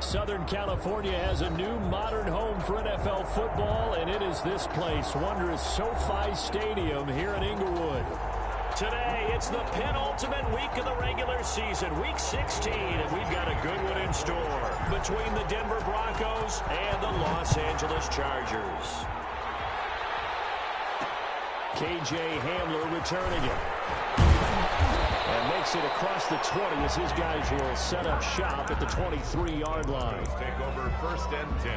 Southern California has a new modern home for NFL football, and it is this place, wondrous SoFi Stadium here in Inglewood. Today, it's the penultimate week of the regular season, week 16, and we've got a good one in store between the Denver Broncos and the Los Angeles Chargers. KJ Hamler returning it. And makes it across the 20 as his guys will set up shop at the 23-yard line. Take over 1st and 10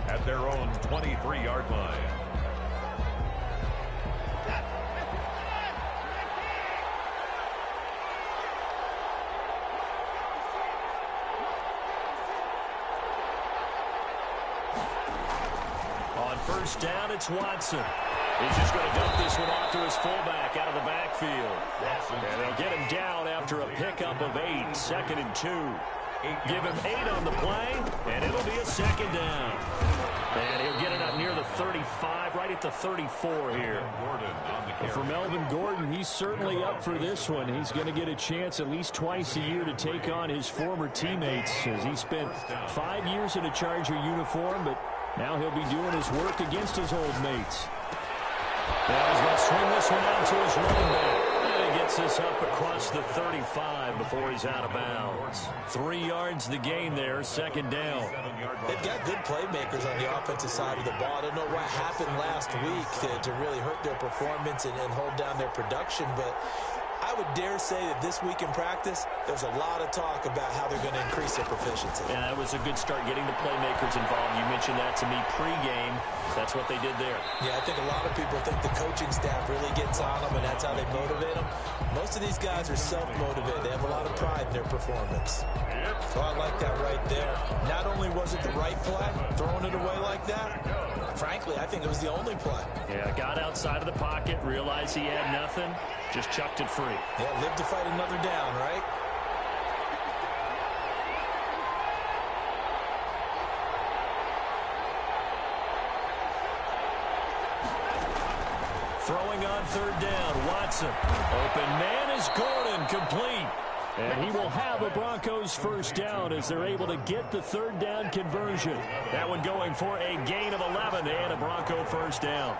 at their own 23-yard line. On 1st down, it's Watson. He's just going to dump this one off to his fullback out of the backfield. And they'll get him down after a pickup of 8, 2nd and 2. Give him 8 on the play, and it'll be a 2nd down. And he'll get it up near the 35, right at the 34 here. And for Melvin Gordon, he's certainly up for this one. He's going to get a chance at least twice a year to take on his former teammates, as he spent 5 years in a Charger uniform, but now he'll be doing his work against his old mates. Now he's going to swing this one out to his running back. And he gets this up across the 35 before he's out of bounds. 3 yards the gain there, 2nd down. They've got good playmakers on the offensive side of the ball. I don't know what happened last week to really hurt their performance and hold down their production, but I would dare say that this week in practice, there's a lot of talk about how they're going to increase their proficiency. Yeah, that was a good start getting the playmakers involved. You mentioned that to me pregame. That's what they did there. Yeah, I think a lot of people think the coaching staff really gets on them, and that's how they motivate them. Most of these guys are self-motivated. They have a lot of pride in their performance. So I like that right there. Not only was it the right play, throwing it away like that, frankly, I think it was the only play. Yeah, got outside of the pocket, realized he had nothing, just chucked it free. Yeah, live to fight another down, right? Throwing on 3rd down, Watson. Open man is Gordon, complete. And he will have a Broncos 1st down as they're able to get the 3rd down conversion. That one going for a gain of 11 and a Bronco 1st down.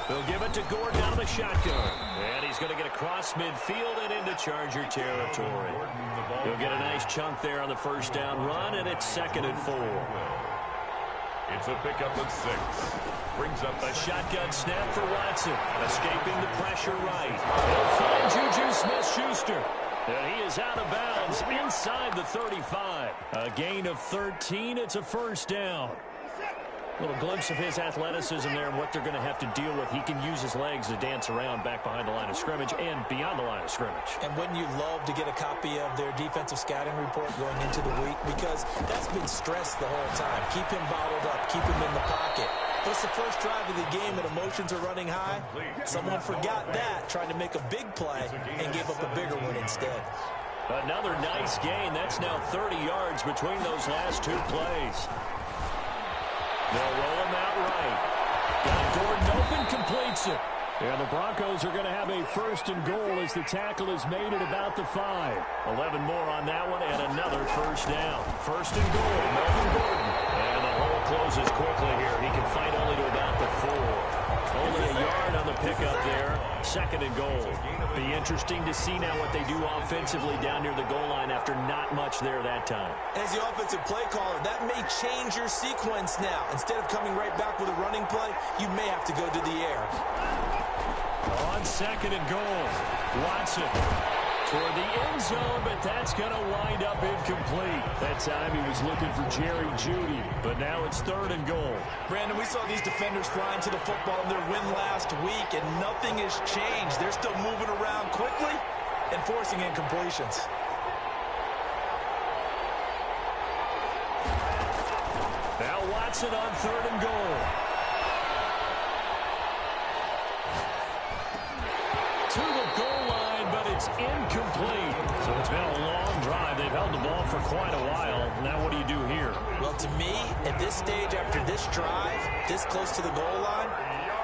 They'll give it to Gordon out of the shotgun. And he's going to get across midfield and into Charger territory. He'll get a nice chunk there on the 1st down run, and it's 2nd and 4. It's a pickup of 6. Brings up a shotgun snap for Watson. Escaping the pressure right. He'll find Juju Smith-Schuster. And he is out of bounds inside the 35. A gain of 13. It's a 1st down. Little glimpse of his athleticism there and what they're going to have to deal with. He can use his legs to dance around back behind the line of scrimmage and beyond the line of scrimmage. And wouldn't you love to get a copy of their defensive scouting report going into the week? Because that's been stressed the whole time. Keep him bottled up. Keep him in the pocket. But it's the first drive of the game and emotions are running high. Someone forgot that, trying to make a big play and gave up a bigger one instead. Another nice gain. That's now 30 yards between those last 2 plays. They'll roll him out right. Got Gordon open, completes it. And the Broncos are going to have a 1st and goal as the tackle is made at about the 5. 11 more on that one and another 1st down. 1st and goal, Melvin Gordon. And the hole closes quickly here. He can fight only to about the 4. Only a yard on the pickup there. 2nd and goal. Be interesting to see now what they do offensively down near the goal line after not much there that time. As the offensive play caller, that may change your sequence now. Instead of coming right back with a running play, you may have to go to the air. On 2nd and goal, Watson toward the end zone, but that's going to wind up incomplete. That time he was looking for Jerry Jeudy, but now it's 3rd and goal. Brandon, we saw these defenders flying to the football in their win last week, and nothing has changed. They're still moving around quickly and forcing incompletions. Now Watson on 3rd and goal. To the goal line, but it's incomplete. So it's been a long drive. They've held the ball for quite a while. Now what do you do here? Well, to me, at this stage, after this drive, this close to the goal line,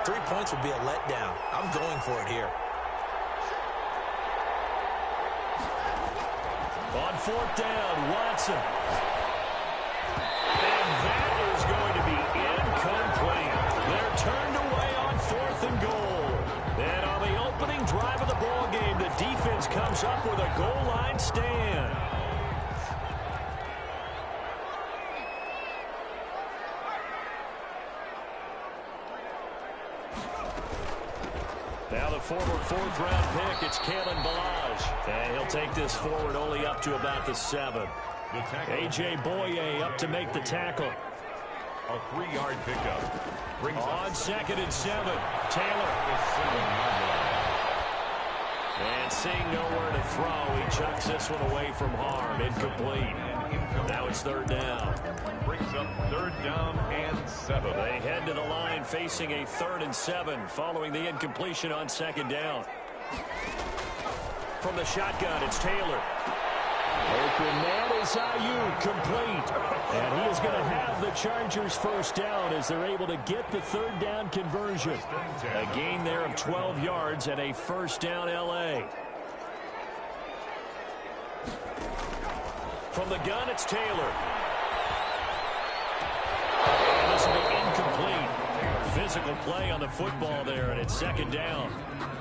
3 points would be a letdown. I'm going for it here. On fourth down, Watson. And that is going to be incomplete. They're turned away on fourth and goal. And on the opening drive of the ball game, the defense comes up with a goal line stand. Now the former fourth-round pick, it's Kalen Balaj. And he'll take this forward only up to about the 7. A.J. Boye up to make the tackle. A 3-yard pickup. Brings on 2nd and 7, Taylor. And seeing nowhere to throw, he chucks this one away from harm. Incomplete. Now it's 3rd down. Brings up 3rd down and 7. They head to the line facing a 3rd and 7 following the incompletion on 2nd down. From the shotgun, it's Taylor. Open man is Ayuk, complete. And he is going to have the Chargers first down as they're able to get the 3rd down conversion. A gain there of 12 yards and a first down L.A. From the gun, it's Taylor. And this will be incomplete. Physical play on the football there, and it's 2nd down.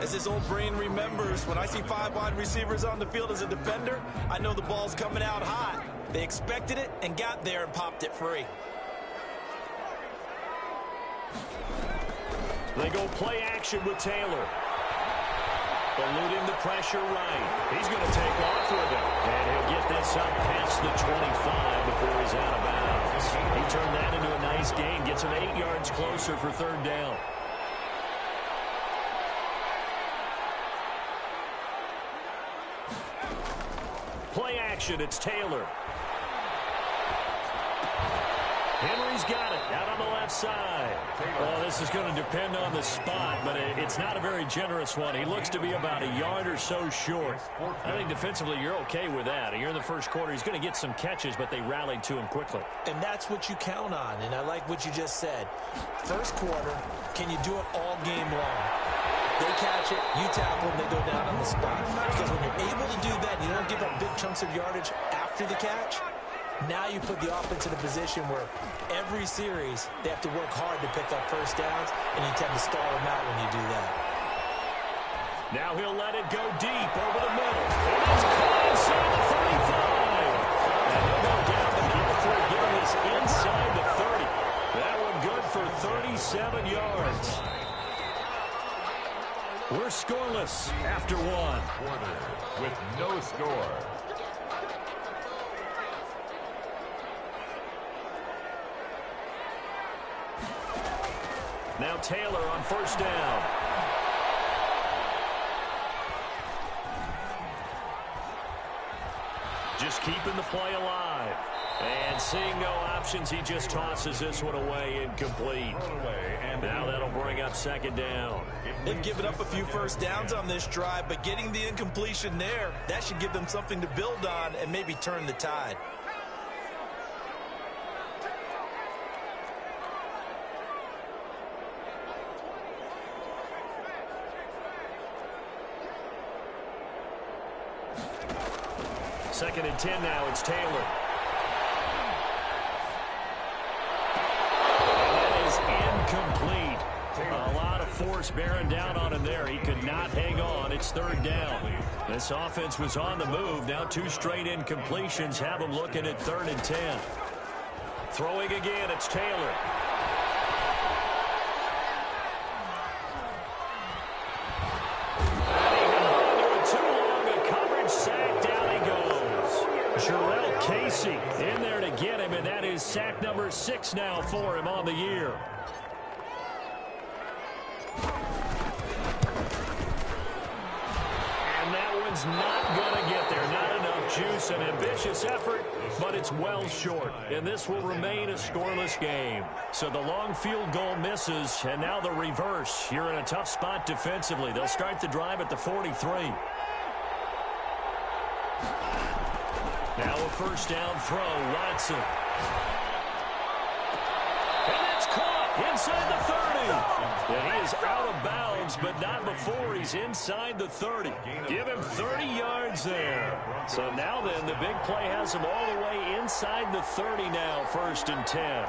As his old brain remembers, when I see 5 wide receivers on the field as a defender, I know the ball's coming out hot. They expected it and got there and popped it free. They go play action with Taylor. Eluding the pressure right. He's going to take off with it. And he'll get this up past the 25 before he's out of bounds. He turned that into a nice gain. Gets him 8 yards closer for 3rd down. Play action, it's Taylor. Henry's got it, out on the left side. Well, this is going to depend on the spot, but it's not a very generous one. He looks to be about a yard or so short. I think defensively you're okay with that. You're in the first quarter. He's going to get some catches, but they rallied to him quickly. And that's what you count on, and I like what you just said. First quarter, can you do it all game long? They catch it, you tackle them, they go down on the spot. Because when you're able to do that, you don't give up big chunks of yardage after the catch. Now you put the offense in a position where every series they have to work hard to pick up first downs, and you tend to stall them out when you do that. Now he'll let it go deep over the middle. And it's caught inside the 35. And he'll go down the Guilford, getting this inside the 30. That one good for 37 yards. We're scoreless after 1. With no score. Now Taylor on first down. Just keeping the play alive. And seeing no options, he just tosses this one away, incomplete. And now that'll bring up 2nd down. They've given up a few first downs on this drive, but getting the incompletion there, that should give them something to build on and maybe turn the tide. Second and 10 now, it's Taylor. And that is incomplete. A lot of force bearing down on him there. He could not hang on. It's 3rd down. This offense was on the move. Now 2 straight incompletions have them looking at 3rd and 10. Throwing again, it's Taylor. Jarrell Casey in there to get him, and that is sack number 6 now for him on the year. And that one's not going to get there. Not enough juice. An ambitious effort, but it's well short. And this will remain a scoreless game. So the long field goal misses, and now the reverse. You're in a tough spot defensively. They'll start the drive at the 43. Now a first down throw, Watson. And it's caught inside the 30. And he is out of bounds, but not before he's inside the 30. Give him 30 yards there. So now then, the big play has him all the way inside the 30 now, 1st and 10.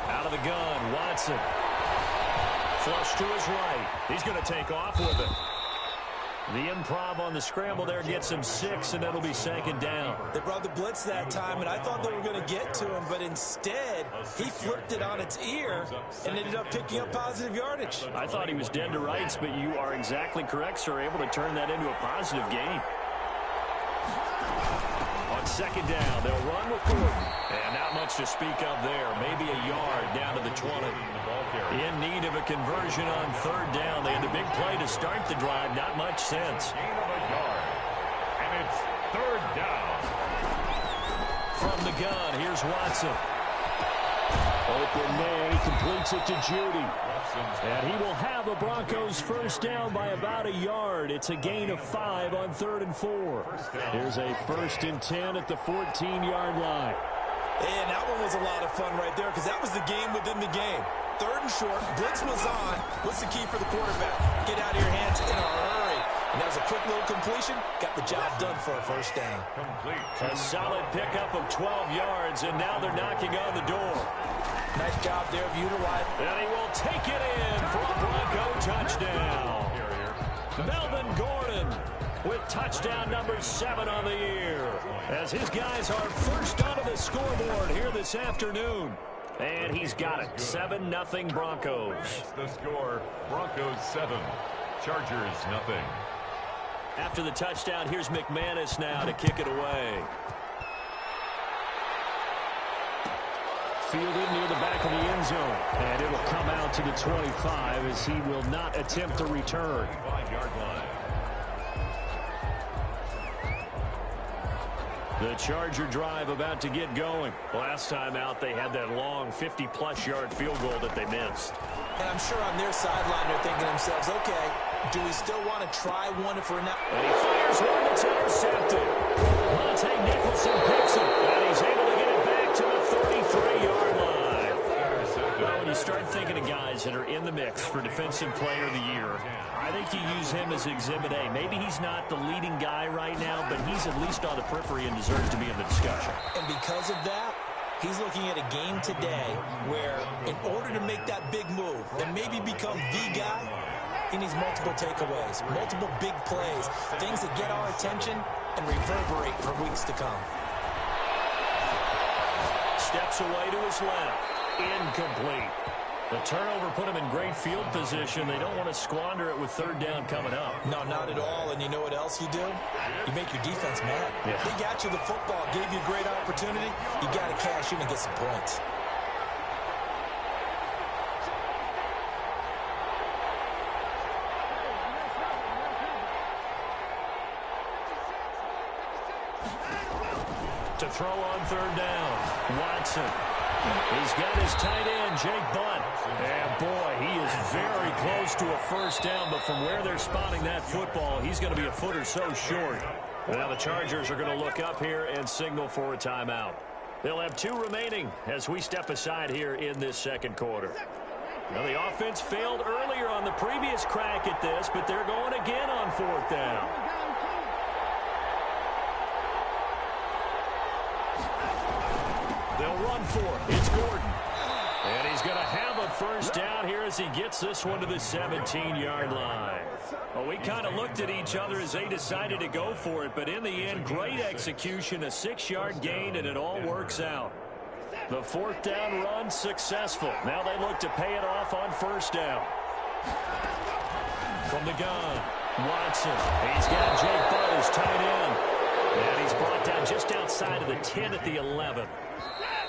Out of the gun, Watson. Flush to his right. He's going to take off with it. The improv on the scramble there gets him 6, and that'll be 2nd down. They brought the blitz that time, and I thought they were going to get to him, but instead, he flipped it on its ear and ended up picking up positive yardage. I thought he was dead to rights, but you are exactly correct, sir. Able to turn that into a positive gain. On 2nd down, they'll run with Gordon. And not much to speak of there. Maybe a yard down to the 20. In need of a conversion on 3rd down. They had the big play to start the drive. Not much sense. Gain of a yard. And it's 3rd down. From the gun, here's Watson. Open man, he completes it to Judy. And he will have the Broncos 1st down by about a yard. It's a gain of 5 on 3rd and 4. Here's a 1st and 10 at the 14-yard line. And that one was a lot of fun right there because that was the game within the game. 3rd and short, blitz was on. What's the key for the quarterback? Get out of your hands in a hurry. And that was a quick little completion. Got the job done for a 1st down. A solid pickup of 12 yards, and now they're knocking on the door. Nice job there of utilizing. And he will take it in for a Bronco touchdown. Melvin Gordon with touchdown number 7 on the year. As his guys are first onto the scoreboard here this afternoon. And he's got it. 7-0 Broncos. The score, Broncos 7, Chargers 0. After the touchdown, here's McManus now to kick it away. Fielded near the back of the end zone. And it will come out to the 25 as he will not attempt to return. 5-yard line. The Charger drive about to get going. Last time out, they had that long 50-plus yard field goal that they missed. And I'm sure on their sideline they're thinking to themselves, okay, do we still want to try one if we're not? And he fires one that's intercepted. Monte Nicholson picks it, and he's able to get it back to the 33-yard line. Well, when you start thinking of guys that are in the mix for Defensive Player of the Year, I think you use him as Exhibit A. Maybe he's not the leading guy right now, but he's at least on the periphery and deserves to be in the discussion. And because of that, he's looking at a game today where in order to make that big move and maybe become the guy, he needs multiple takeaways, multiple big plays, things that get our attention and reverberate for weeks to come. Steps away to his left. Incomplete. The turnover put him in great field position. They don't want to squander it with 3rd down coming up. No, not at all. And you know what else you do? You make your defense mad. Yeah. They got you the football, gave you a great opportunity. You got to cash in and get some points. To throw on 3rd down. Watson. He's got his tight end, Jake Butt. And, boy, he is very close to a 1st down, but from where they're spotting that football, he's going to be a foot or so short. Now the Chargers are going to look up here and signal for a timeout. They'll have 2 remaining as we step aside here in this 2nd quarter. Now the offense failed earlier on the previous crack at this, but they're going again on 4th down. They'll run for it. It's Gordon. And he's going to have a 1st down here as he gets this one to the 17-yard line. Well, we kind of looked at each other as they decided to go for it, but in the end, great execution, a 6-yard gain, and it all works out. The 4th down run successful. Now they look to pay it off on 1st down. From the gun, Watson. He's got Jake Butt as tight end. And he's brought down just outside of the 10 at the 11.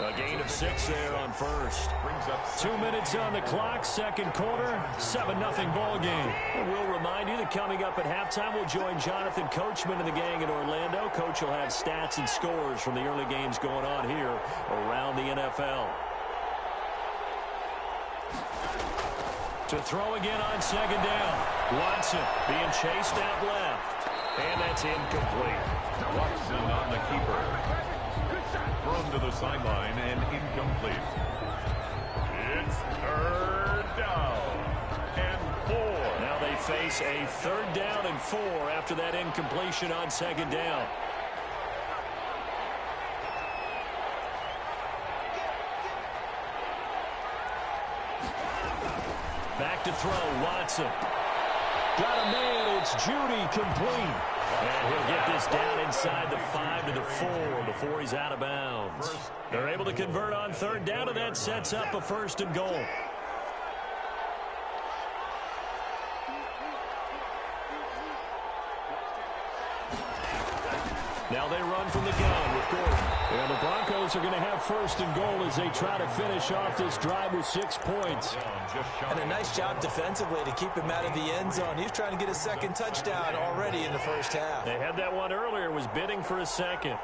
A gain of 6 there on 1st. 2 minutes on the clock, 2nd quarter, 7-0 ball game. And we'll remind you that coming up at halftime, we'll join Jonathan Coachman and the gang in Orlando. Coach will have stats and scores from the early games going on here around the NFL. To throw again on 2nd down. Watson being chased out left. And that's incomplete. Watson on the keeper. Throws sideline and incomplete. It's third down and 4. Now they face a third down and 4 after that incompletion on second down. Back to throw, Watson. Got a man, it's Judy, complete. And he'll get this down inside the 5 to the 4 before he's out of bounds. They're able to convert on third down, and that sets up a 1st and goal. Now they run from the gun with Gordon. And the Broncos are going to have 1st and goal as they try to finish off this drive with 6 points. And a nice job defensively to keep him out of the end zone. He's trying to get a second touchdown already in the first half. They had that one earlier, was bidding for a second.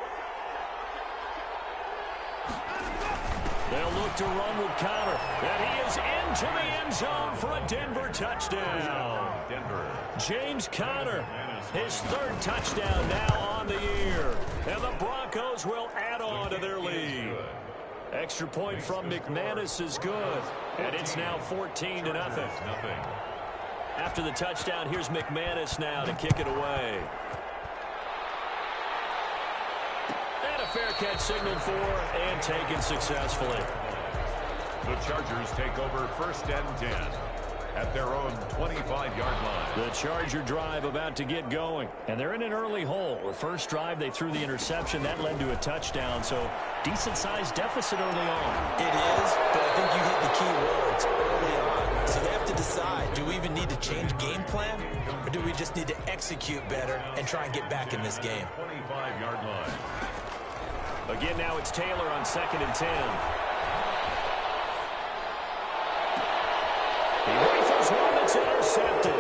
They'll look to run with Connor. And he is into the end zone for a Denver touchdown. James Conner, his 3rd touchdown now on the year. And the Broncos will add on to their lead. Extra point from McManus is good. And it's now 14-0. After the touchdown, here's McManus now to kick it away. And a fair catch signaled for and taken successfully. The Chargers take over 1st and 10 at their own 25-yard line. The Charger drive about to get going. And they're in an early hole. The first drive, they threw the interception. That led to a touchdown. So decent-sized deficit early on. It is, but I think you hit the key words early on. So they have to decide, do we even need to change game plan? Or do we just need to execute better and try and get back in this game? 25-yard line. Again, now it's Taylor on 2nd and 10. He rifles one that's intercepted.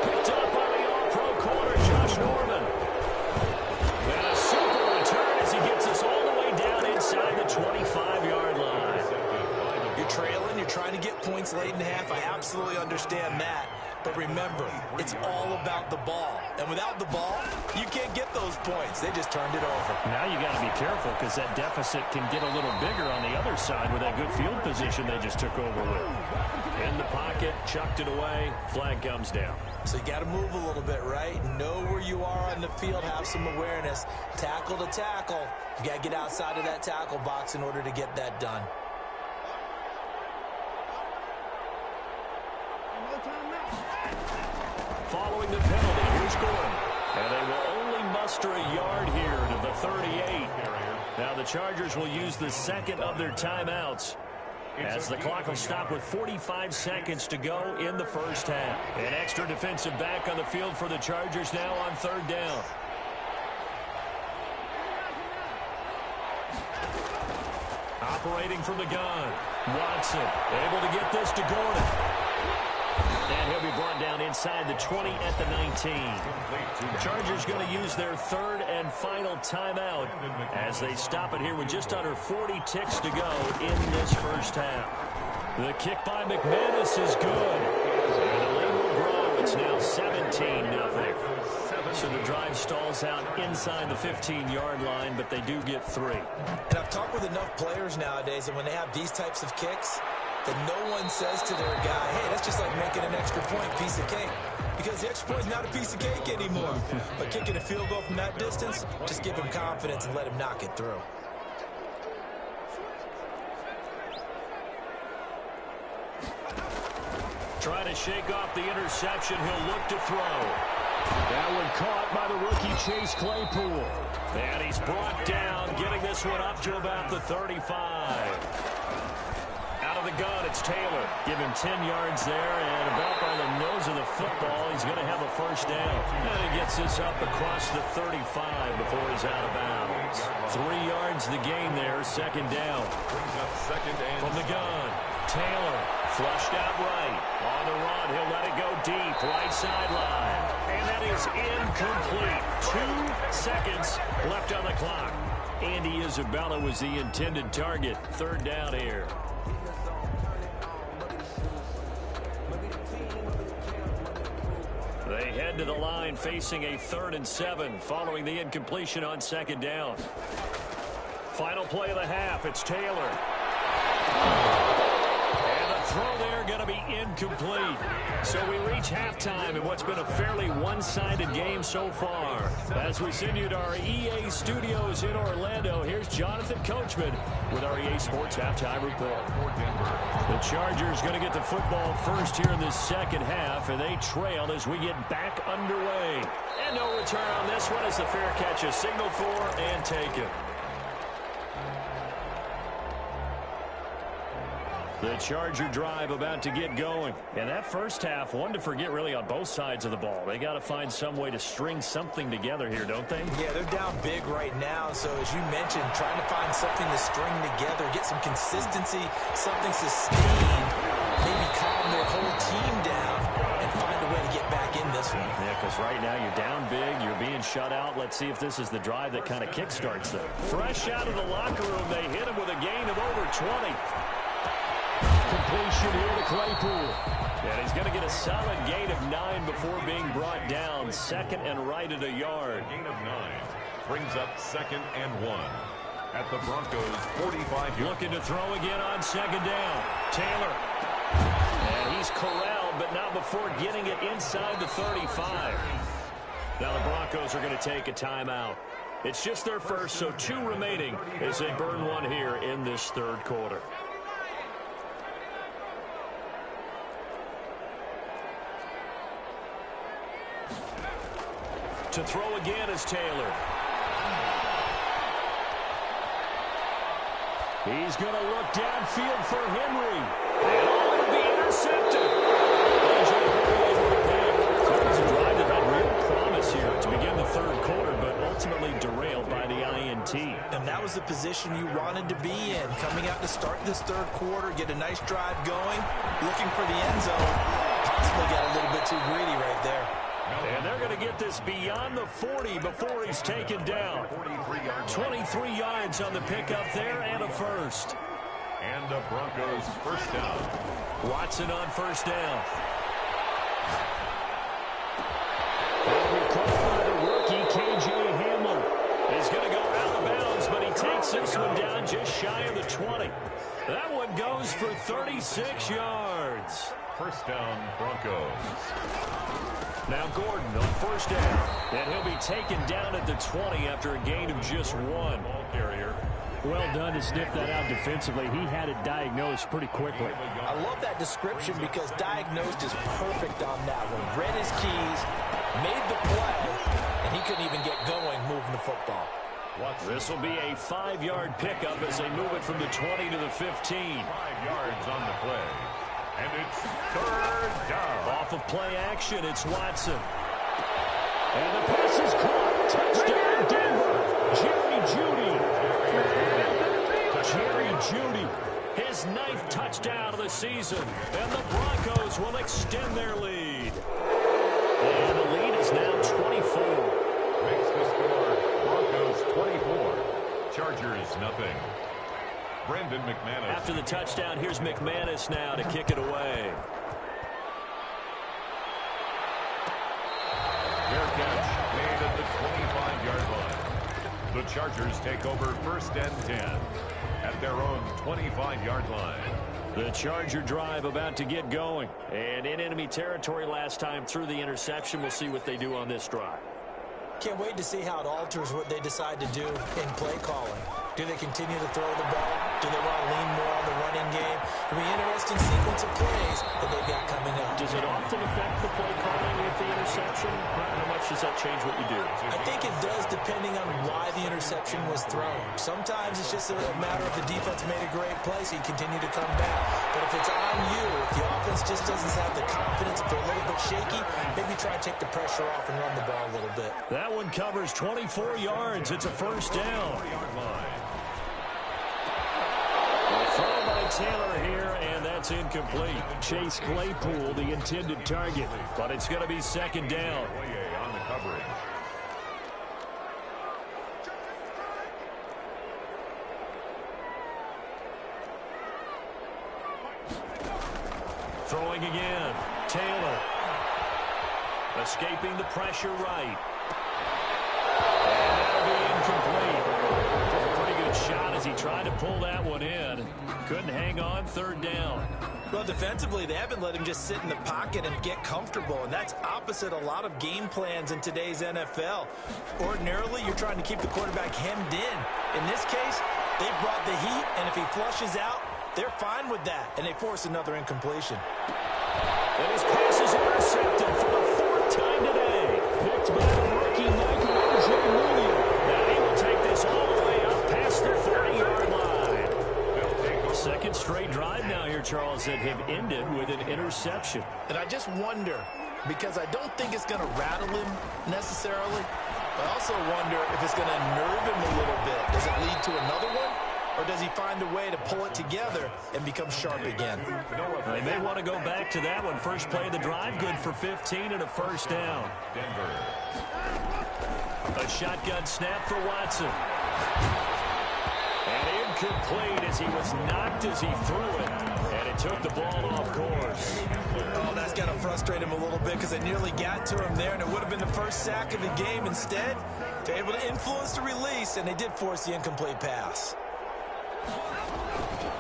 Picked up by the all-pro corner, Josh Norman. And a super return as he gets us all the way down inside the 25-yard line. You're trailing, you're trying to get points late in half. I absolutely understand that. But remember, it's all about the ball. And without the ball, you can't get those points. They just turned it over. Now you got to be careful because that deficit can get a little bigger on the other side with that good field position they just took over with. In the pocket, chucked it away, flag comes down. So you got to move a little bit, right? Know where you are on the field, have some awareness. Tackle to tackle. You got to get outside of that tackle box in order to get that done. Following the penalty, here's Gordon. And they will only muster a yard here to the 38. Now the Chargers will use the 2nd of their timeouts as the clock will stop with 45 seconds to go in the first half. An extra defensive back on the field for the Chargers now on 3rd down. Operating from the gun. Watson able to get this to Gordon. And he'll be brought down inside the 20 at the 19. Chargers going to use their 3rd and final timeout as they stop it here with just under 40 ticks to go in this first half. The kick by McManus is good. And the lead will grow. It's now 17-0. So the drive stalls out inside the 15-yard line, but they do get 3. And I've talked with enough players nowadays, and when they have these types of kicks, that no one says to their guy, hey, that's just like making an extra point piece of cake. Because the extra point is not a piece of cake anymore. But kicking a field goal from that distance, just give him confidence and let him knock it through. Trying to shake off the interception. He'll look to throw. That one caught by the rookie Chase Claypool. And he's brought down, getting this one up to about the 35. Out of the gun, it's Taylor. Give him 10 yards there, and about by the nose of the football, he's going to have a first down. And he gets this up across the 35 before he's out of bounds. 3 yards the gain there, 2nd down. From the gun, Taylor flushed out right. On the run, he'll let it go deep, right sideline. And that is incomplete. 2 seconds left on the clock. Andy Isabella was the intended target. 3rd down here. They head to the line facing a 3rd and 7 following the incompletion on 2nd down. Final play of the half. It's Taylor. Throw there going to be incomplete. So we reach halftime in what's been a fairly one-sided game so far. As we send you to our EA studios in Orlando, here's Jonathan Coachman with our EA Sports Halftime Report. The Chargers going to get the football first here in this second half, and they trail as we get back underway. And no return on this one as the fair catch is signaled for and taken. The Charger drive about to get going. And that first half, one to forget really on both sides of the ball. They got to find some way to string something together here, don't they? Yeah, they're down big right now. So as you mentioned, trying to find something to string together, get some consistency, something sustained, maybe calm their whole team down and find a way to get back in this one. Yeah, because right now you're down big, you're being shut out. Let's see if this is the drive that kind of kickstarts them. Fresh out of the locker room, they hit him with a gain of over 20. Completion here to Claypool. And he's going to get a solid gain of 9 before being brought down. Second and right at a yard. Gain of 9 brings up 2nd and 1 at the Broncos' 45. Looking to throw again on second down. Taylor. And he's corralled, but not before getting it inside the 35. Now the Broncos are going to take a timeout. It's just their first, so 2 remaining as they burn one here in this third quarter. To throw again is Taylor. He's going to look downfield for Henry. And it'll be intercepted. So it was a drive that had real promise here to begin the third quarter, but ultimately derailed by the INT. And that was the position you wanted to be in. Coming out to start this third quarter, get a nice drive going, looking for the end zone. Possibly got a little bit too greedy right there. And they're going to get this beyond the 40 before he's taken down. 23 yards on the pickup there and a first. And the Broncos first down. Watson on first down. And recovered by the rookie, K.J. Hamler. He's going to go out of bounds, but he takes this one down just shy of the 20. That one goes for 36 yards. First down, Broncos. Now Gordon on first down. And he'll be taken down at the 20 after a gain of just 1. Ball carrier. Well done to sniff that out defensively. He had it diagnosed pretty quickly. I love that description because diagnosed is perfect on that one. Read his keys, made the play, and he couldn't even get going moving the football. This will be a 5-yard pickup as they move it from the 20 to the 15. 5 yards on the play. And it's third down. Off of play action, it's Watson. And the pass is caught. Touchdown, Denver. Jerry Jeudy. His 9th touchdown of the season. And the Broncos will extend their lead. And the lead is now 24. Makes the score Broncos 24. Chargers nothing. Brandon McManus. After the touchdown, here's McManus now to kick it away. Fair catch made at the 25-yard line. The Chargers take over first and 10 at their own 25-yard line. The Charger drive about to get going. And in enemy territory last time through the interception. We'll see what they do on this drive. Can't wait to see how it alters what they decide to do in play calling. Do they continue to throw the ball? Do they want to lean more on the running game? It'll be an interesting sequence of plays that they've got coming up. Does it often affect the play calling with the interception? How much does that change what you do? I think it does depending on why the interception was thrown. Sometimes it's just a matter of the defense made a great play, so you continue to come back. But if it's on you, if the offense just doesn't have the confidence, if they're a little bit shaky, maybe try and take the pressure off and run the ball a little bit. That one covers 24 yards. It's a first down. Throw by Taylor here, and that's incomplete. Chase Claypool, the intended target, but it's going to be second down. On the coverage. Throwing again. Taylor. Escaping the pressure right. And that'll be incomplete. Took a pretty good shot He tried to pull that one in. Couldn't hang on third down. Well, defensively, they haven't let him just sit in the pocket and get comfortable, and that's opposite a lot of game plans in today's NFL. Ordinarily, you're trying to keep the quarterback hemmed in. In this case, they brought the heat, and if he flushes out, they're fine with that, and they force another incompletion. And his pass is intercepted for the fourth time today. Picked by the rookie Michael J. Now he will take this all the way up past the 40-yard line. Second straight drive now here, Charles, that have ended with an interception. And I just wonder, because I don't think it's going to rattle him necessarily, I also wonder if it's going to nerve him a little bit. Does it lead to another one? Or does he find a way to pull it together and become sharp again? They may want to go back to that one. First play of the drive, good for 15 and a first down. A shotgun snap for Watson. And incomplete as he was knocked as he threw it. And it took the ball off course. Oh, that's going to frustrate him a little bit because it nearly got to him there, and it would have been the first sack of the game. Instead, they're able to influence the release, and they did force the incomplete pass.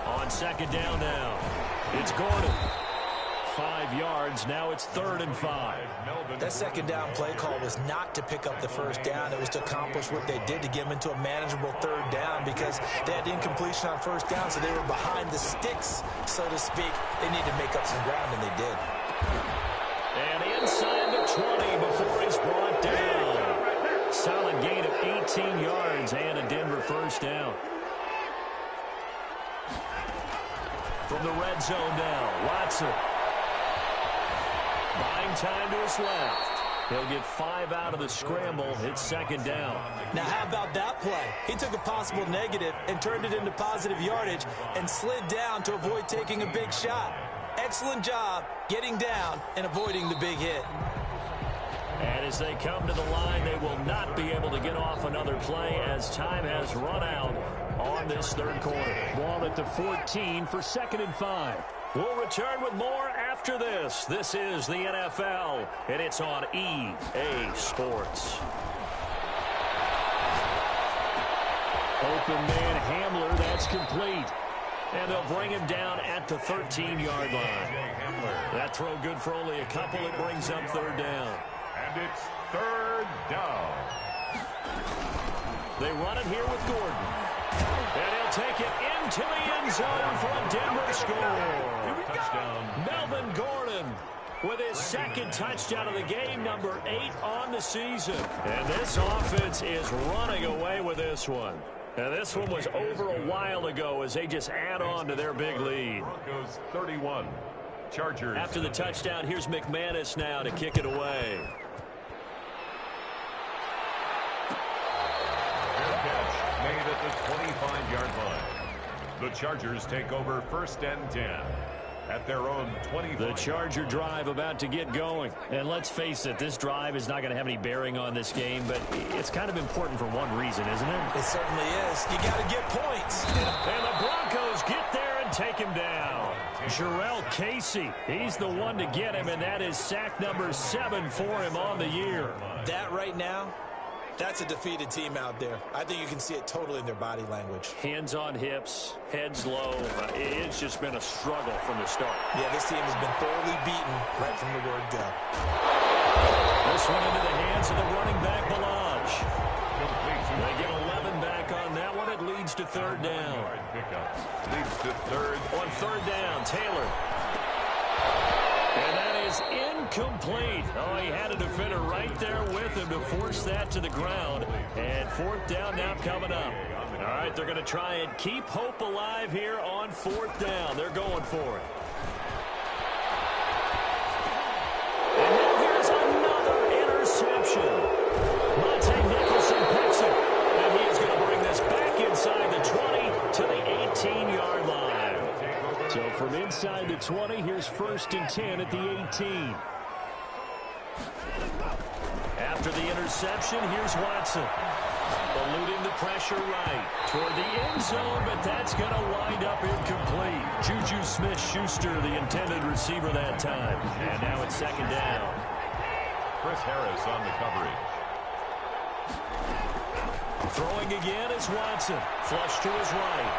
On second down now, it's Gordon. 5 yards, now it's 3rd and 5. That second down play call was not to pick up the first down. It was to accomplish what they did to get them into a manageable 3rd down because they had incompletion on first down, so they were behind the sticks, so to speak. They needed to make up some ground, and they did. And inside the 20 before he's brought down. Solid gain of 18 yards and a Denver first down. From the red zone now, Watson. Buying time to his left. He'll get 5 out of the scramble. It's second down. Now, how about that play? He took a possible negative and turned it into positive yardage and slid down to avoid taking a big shot. Excellent job getting down and avoiding the big hit. And as they come to the line, they will not be able to get off another play as time has run out on this third quarter. Ball at the 14 for 2nd and 5. We'll return with more after this. This is the NFL, and it's on EA Sports. Open man Hamler, that's complete. And they'll bring him down at the 13-yard line. That throw good for only a couple. It brings up 3rd down. And it's 3rd down. They run it here with Gordon. And he'll take it into the end zone for a Denver score. Touchdown. Melvin Gordon with his 2nd touchdown of the game, number 8 on the season. And this offense is running away with this one. And this one was over a while ago as they just add on to their big lead. Broncos 31. Chargers. After the touchdown, here's McManus now to kick it away. Made at the 25-yard line. The Chargers take over 1st and 10 at their own 25. The Charger drive about to get going. And let's face it, this drive is not going to have any bearing on this game, but it's kind of important for one reason, isn't it? It certainly is. You got to get points. And the Broncos get there and take him down. Jarrell Casey, he's the one to get him, and that is sack number 7 for him on the year. That right now, that's a defeated team out there. I think you can see it totally in their body language. Hands on hips, heads low. It's just been a struggle from the start. Yeah, this team has been thoroughly beaten right from the word go. This one into the hands of the running back, Balaj. They get 11 back on that one. It leads to 3rd down. Leads to 3rd. On 3rd down, Taylor. And that is incomplete. Oh, he had a defender right there with him to force that to the ground. And 4th down now coming up. All right, they're going to try and keep hope alive here on 4th down. They're going for it. And now here's another interception. Monte Nicholson picks it. And he is going to bring this back inside the 20 to the 18-yard line. So from inside the 20, here's 1st and 10 at the 18. After the interception, here's Watson. Eluding the pressure right toward the end zone, but that's going to wind up incomplete. Juju Smith-Schuster, the intended receiver that time. And now it's 2nd down. Chris Harris on the coverage. Throwing again is Watson. Flush to his right.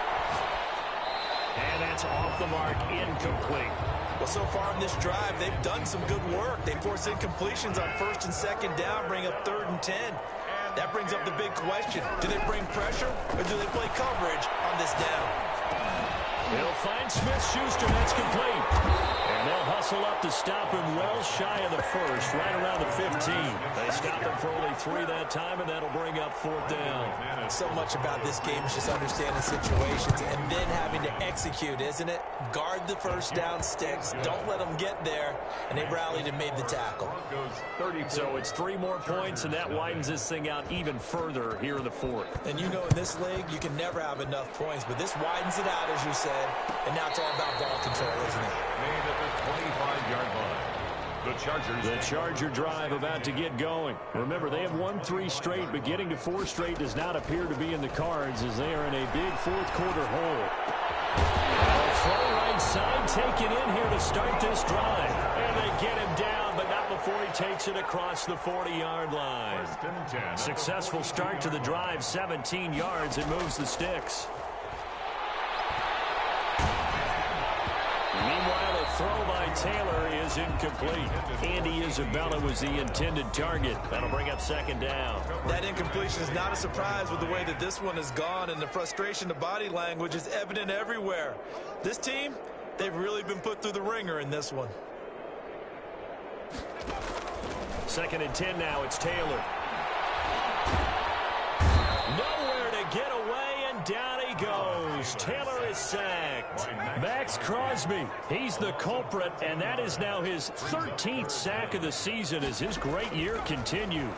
And that's off the mark, incomplete. Well, so far in this drive, they've done some good work. They force incompletions on first and second down, bring up 3rd and 10. That brings up the big question. Do they bring pressure, or do they play coverage on this down? He'll find Smith-Schuster. That's complete. And they'll hustle up to stop him well shy of the first, right around the 15. They stop him for only 3 that time, and that'll bring up 4th down. So much about this game is just understanding situations and then having to execute, isn't it? Guard the first down sticks. Don't let them get there. And they rallied and made the tackle. So it's 3 more points, and that widens this thing out even further here in the 4th. And you know in this league, you can never have enough points, but this widens it out, as you said. And now it's all about ball control, isn't it? Made at the 25-yard line. The Charger drive about to get going. Remember, they have won 3 straight, but getting to 4 straight does not appear to be in the cards as they are in a big 4th quarter hole. Throw right side taken in here to start this drive. And they get him down, but not before he takes it across the 40-yard line. Successful start to the drive, 17 yards, and moves the sticks. Meanwhile, a throw by Taylor is incomplete. Andy Isabella was the intended target. That'll bring up 2nd down. That incompletion is not a surprise with the way that this one has gone, and the frustration, the body language is evident everywhere. This team, they've really been put through the ringer in this one. 2nd and 10 now. It's Taylor. Nowhere to get away, and down he goes. Taylor is sacked. Max Crosby, he's the culprit, and that is now his 13th sack of the season as his great year continues.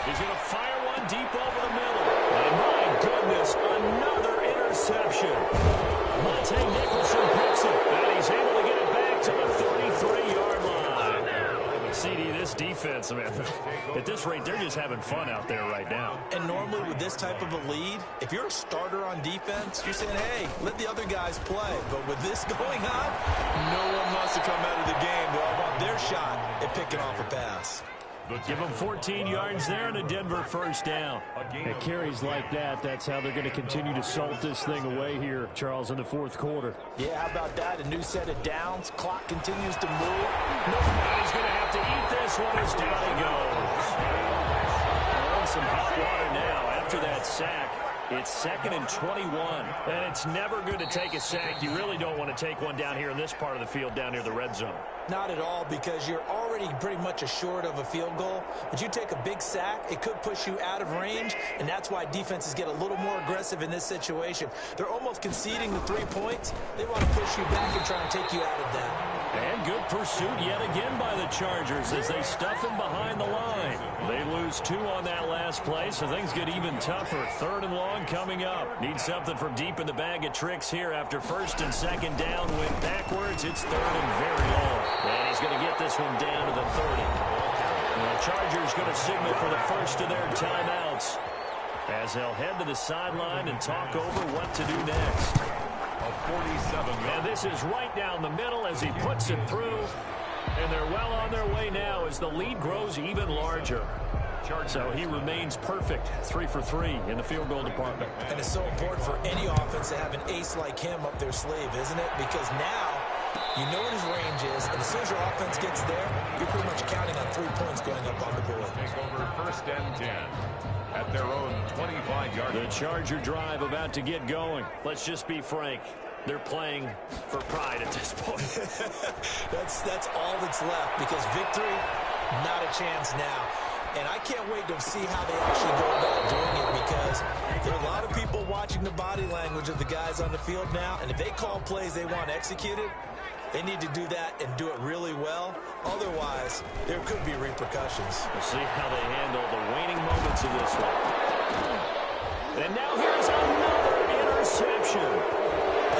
He's going to fire one deep over the middle. And my goodness, another interception. Monte Nicholson picks it, and he's able to get it back to the 33-yard line. CD, this defense, man, at this rate, they're just having fun out there right now. And normally with this type of a lead, if you're a starter on defense, you're saying, hey, let the other guys play. But with this going on, no one wants to come out of the game. They all want their shot at picking off a pass. Give them 14 yards there and a Denver 1st down. At carries like that, that's how they're going to continue to salt this thing away here, Charles, in the 4th quarter. Yeah, how about that? A new set of downs. Clock continues to move. Nobody's going to have to eat this one as down he goes. On some hot water now after that sack. It's 2nd and 21, and it's never good to take a sack. You really don't want to take one down here in this part of the field, down near the red zone. Not at all, because you're already pretty much assured of a field goal. But you take a big sack, it could push you out of range, and that's why defenses get a little more aggressive in this situation. They're almost conceding the 3 points. They want to push you back and try and take you out of that. And good pursuit yet again by the Chargers as they stuff him behind the line. They lose 2 on that last play, so things get even tougher. 3rd and long coming up. Need something from deep in the bag of tricks here after 1st and 2nd down. Went backwards. It's 3rd and very long. And he's going to get this one down to the 30. And the Chargers going to signal for the first of their timeouts as they'll head to the sideline and talk over what to do next. 47. And this is right down the middle as he puts it through. And they're well on their way now as the lead grows even larger. So he remains perfect, 3 for 3 in the field goal department. And it's so important for any offense to have an ace like him up their sleeve, isn't it? Because now you know what his range is, and as soon as your offense gets there, you're pretty much counting on 3 points going up on the board. Take over 1st and 10 at their own 25-yard line. The Charger drive about to get going. Let's just be frank. They're playing for pride at this point. That's all that's left, because victory, not a chance now. And I can't wait to see how they actually go about doing it, because there are a lot of people watching the body language of the guys on the field now, and if they call plays they want executed, they need to do that and do it really well. Otherwise, there could be repercussions. We'll see how they handle the waning moments of this one. And now here's another interception.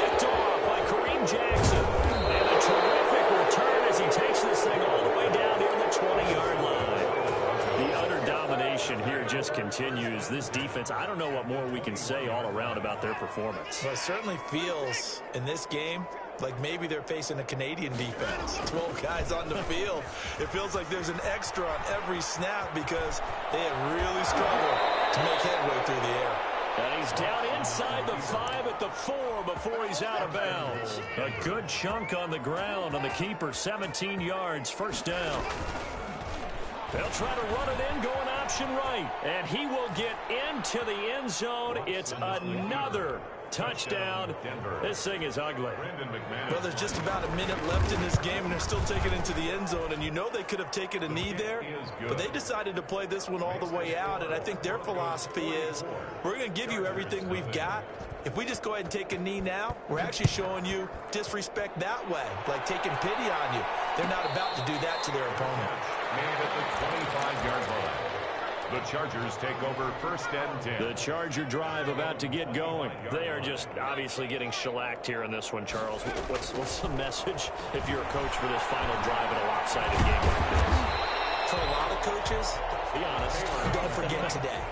Picked off by Kareem Jackson. And a terrific return as he takes this thing all the way down near the 20-yard line. The utter domination here just continues. This defense, I don't know what more we can say all around about their performance. Well, it certainly feels in this game like maybe they're facing a Canadian defense. 12 guys on the field. It feels like there's an extra on every snap because they have really struggled to make headway through the air. And he's down inside the 5 at the 4 before he's out of bounds. A good chunk on the ground on the keeper, 17 yards, first down. They'll try to run it in, going option right. And he will get into the end zone. It's another touchdown. This thing is ugly. Well, there's just about a minute left in this game, and they're still taking it into the end zone. And you know they could have taken a knee there, but they decided to play this one all the way out. And I think their philosophy is, we're going to give you everything we've got. If we just go ahead and take a knee now, we're actually showing you disrespect that way, like taking pity on you. They're not about to do that to their opponent. Made at the 25-yard line. The Chargers take over first and 10. The Charger drive about to get going. They are just obviously getting shellacked here in this one, Charles. What's the message if you're a coach for this final drive in a lopsided game like this? For a lot of coaches, be honest, don't forget today.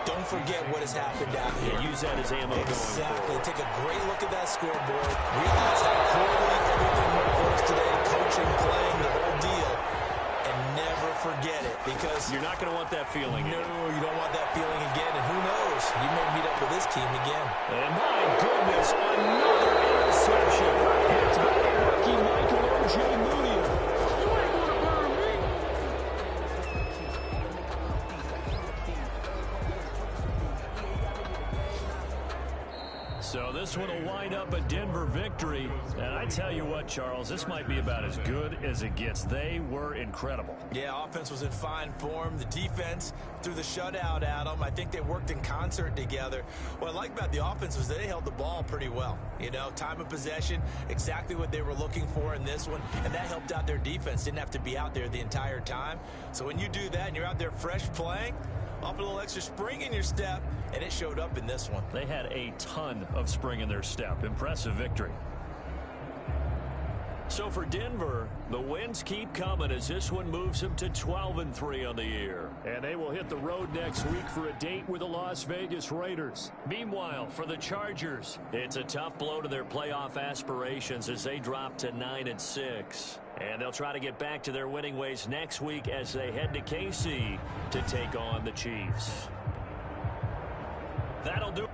Don't forget what has happened out here. Use that as ammo going forward. Take a great look at that scoreboard. Realize how poorly everything went for us today. Coaching, playing, the whole deal. And never forget it, because you're not going to want that feeling. No, you don't want that feeling again. And who knows? You may meet up with this team again. And my goodness, another interception. It's by the rookie Michael O.J. Moody. So this one will wind up a Denver victory. And I tell you what, Charles, this might be about as good as it gets. They were incredible. Yeah, offense was in fine form. The defense threw the shutout at them. I think they worked in concert together. What I like about the offense was they held the ball pretty well. You know, time of possession, exactly what they were looking for in this one. And that helped out their defense. Didn't have to be out there the entire time. So when you do that and you're out there fresh playing, off a little extra spring in your step, and it showed up in this one. They had a ton of spring in their step. Impressive victory. So for Denver, the wins keep coming as this one moves them to 12-3 on the year. And they will hit the road next week for a date with the Las Vegas Raiders. Meanwhile, for the Chargers, it's a tough blow to their playoff aspirations as they drop to 9-6. And they'll try to get back to their winning ways next week as they head to KC to take on the Chiefs. That'll do it.